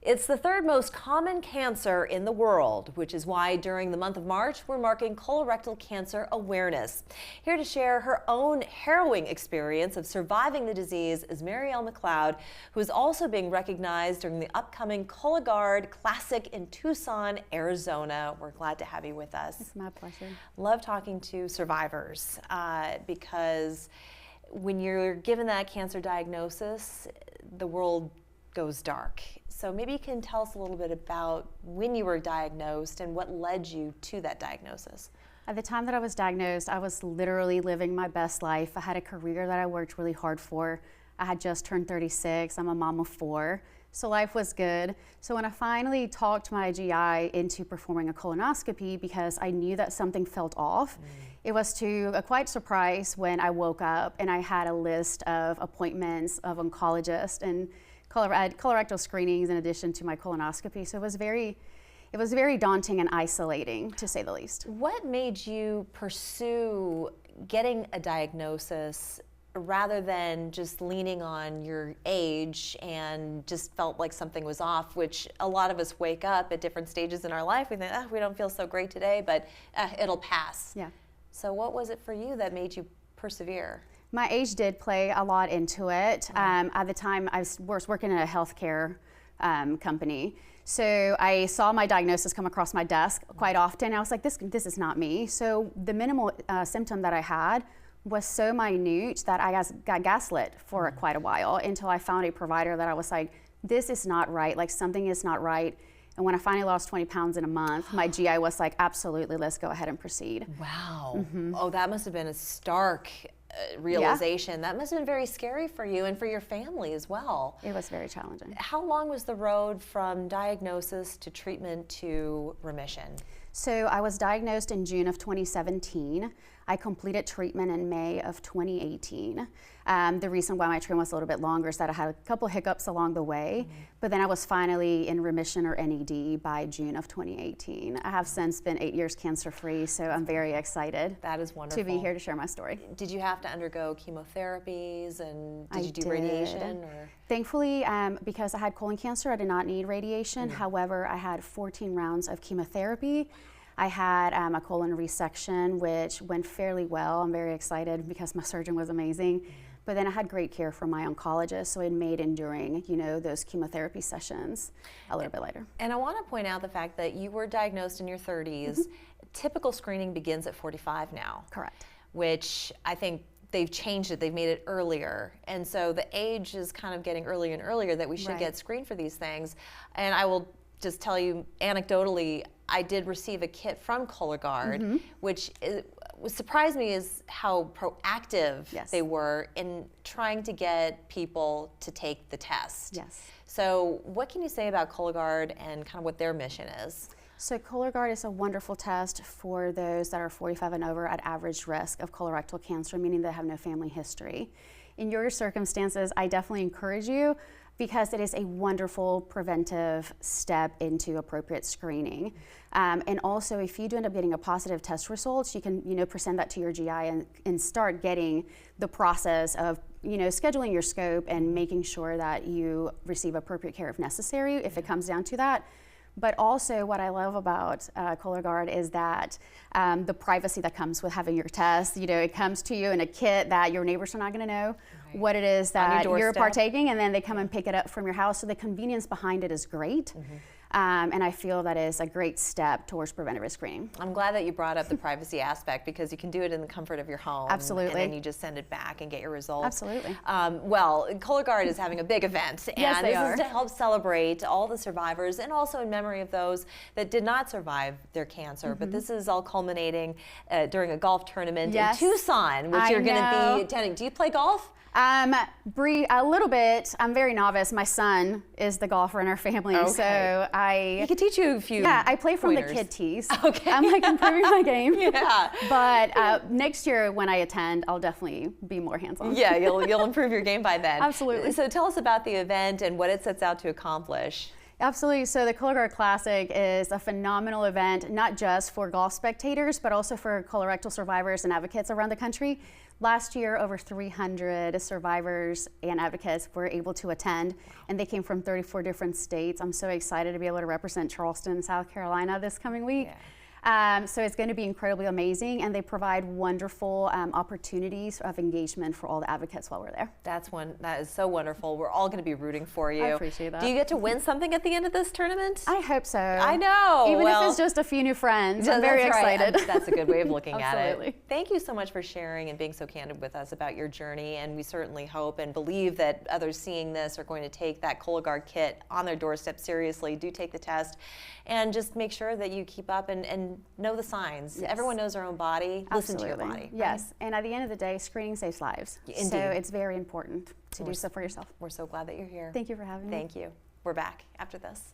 It's the third most common cancer in the world, which is why during the month of March, we're marking colorectal cancer awareness. Here to share her own harrowing experience of surviving the disease is Marielle McLeod, who is also being recognized during the upcoming Cologuard Classic in Tucson, Arizona. We're glad to have you with us. It's my pleasure. Love talking to survivors because when you're given that cancer diagnosis, the world goes dark. So maybe you can tell us a little bit about when you were diagnosed and what led you to that diagnosis. At the time that I was diagnosed, I was literally living my best life. I had a career that I worked really hard for. I had just turned 36. I'm a mom of 4. So life was good. So when I finally talked my GI into performing a colonoscopy because I knew that something felt off, it was to a quite surprise when I woke up and I had a list of appointments of oncologists and colorectal screenings in addition to my colonoscopy. So it was very daunting and isolating, to say the least. What made you pursue getting a diagnosis rather than just leaning on your age and just felt like something was off, which a lot of us wake up at different stages in our life. We think, we don't feel so great today, but it'll pass. Yeah. So what was it for you that made you persevere? My age did play a lot into it. At the time, I was working in a healthcare company. So I saw my diagnosis come across my desk quite often. I was like, this is not me. So the minimal symptom that I had was so minute that I got gaslit for quite a while until I found a provider that I was like, this is not right, like something is not right. And when I finally lost 20 pounds in a month, my GI was like, absolutely, let's go ahead and proceed. Wow. Oh, that must have been a stark realization. Yeah. That must have been very scary for you and for your family as well. It was very challenging. How long was the road from diagnosis to treatment to remission? So I was diagnosed in June of 2017. I completed treatment in May of 2018. The reason why my treatment was a little bit longer is that I had a couple hiccups along the way, but then I was finally in remission or NED by June of 2018. I have since been 8 years cancer-free, so I'm very excited. That is wonderful. To be here to share my story. Did you have to undergo chemotherapies and did you do radiation? Or? Thankfully, because I had colon cancer, I did not need radiation. However, I had 14 rounds of chemotherapy. I had a colon resection, which went fairly well. I'm very excited because my surgeon was amazing. But then I had great care from my oncologist, so it made enduring, those chemotherapy sessions a little bit later. And I want to point out the fact that you were diagnosed in your 30s. Typical screening begins at 45 now. Correct. Which I think they've changed it, they've made it earlier. And so the age is kind of getting earlier and earlier that we should get screened for these things. And I will just tell you anecdotally, I did receive a kit from Cologuard, which surprised me is how proactive they were in trying to get people to take the test. Yes. So what can you say about Cologuard and kind of what their mission is? So Cologuard is a wonderful test for those that are 45 and over at average risk of colorectal cancer, meaning they have no family history. In your circumstances, I definitely encourage you because it is a wonderful preventive step into appropriate screening. And also, if you do end up getting a positive test results, you can present that to your GI and start getting the process of scheduling your scope and making sure that you receive appropriate care if necessary, if it comes down to that. But also what I love about Cologuard is that the privacy that comes with having your test, it comes to you in a kit that your neighbors are not going to know what it is that you're partaking, and then they come and pick it up from your house. So the convenience behind it is great. And I feel that is a great step towards preventive screening. I'm glad that you brought up the privacy aspect because you can do it in the comfort of your home. Absolutely. And then you just send it back and get your results. Absolutely. Well, Cologuard is having a big event. Yes, and they this are. is to help celebrate all the survivors and also in memory of those that did not survive their cancer. But this is all culminating during a golf tournament in Tucson, which you're going to be attending. Do you play golf? Bree, a little bit. I'm very novice. My son is the golfer in our family, so he could teach you a few. Yeah, I play from pointers. the kid tees. Okay, I'm like improving my game. Yeah, but next year when I attend, I'll definitely be more hands-on. Yeah, you'll improve your game by then. Absolutely. So tell us about the event and what it sets out to accomplish. Absolutely. So the Cologuard Classic is a phenomenal event, not just for golf spectators, but also for colorectal survivors and advocates around the country. Last year, over 300 survivors and advocates were able to attend, and they came from 34 different states. I'm so excited to be able to represent Charleston, South Carolina this coming week. Yeah. So it's going to be incredibly amazing, and they provide wonderful opportunities of engagement for all the advocates while we're there. That is so wonderful. We're all going to be rooting for you. I appreciate that. Do you get to win something at the end of this tournament? I hope so. I know. Even if it's just a few new friends. I'm very that's right. excited. That's a good way of looking at Absolutely. it. Thank you so much for sharing and being so candid with us about your journey, and we certainly hope and believe that others seeing this are going to take that Cologuard kit on their doorstep seriously. Do take the test, and just make sure that you keep up and know the signs. Yes. Everyone knows their own body. Absolutely. Listen to your body. Yes, right? and at the end of the day, screening saves lives. Indeed. So it's very important to do so for yourself. We're so glad that you're here. Thank you for having me. Thank you. We're back after this.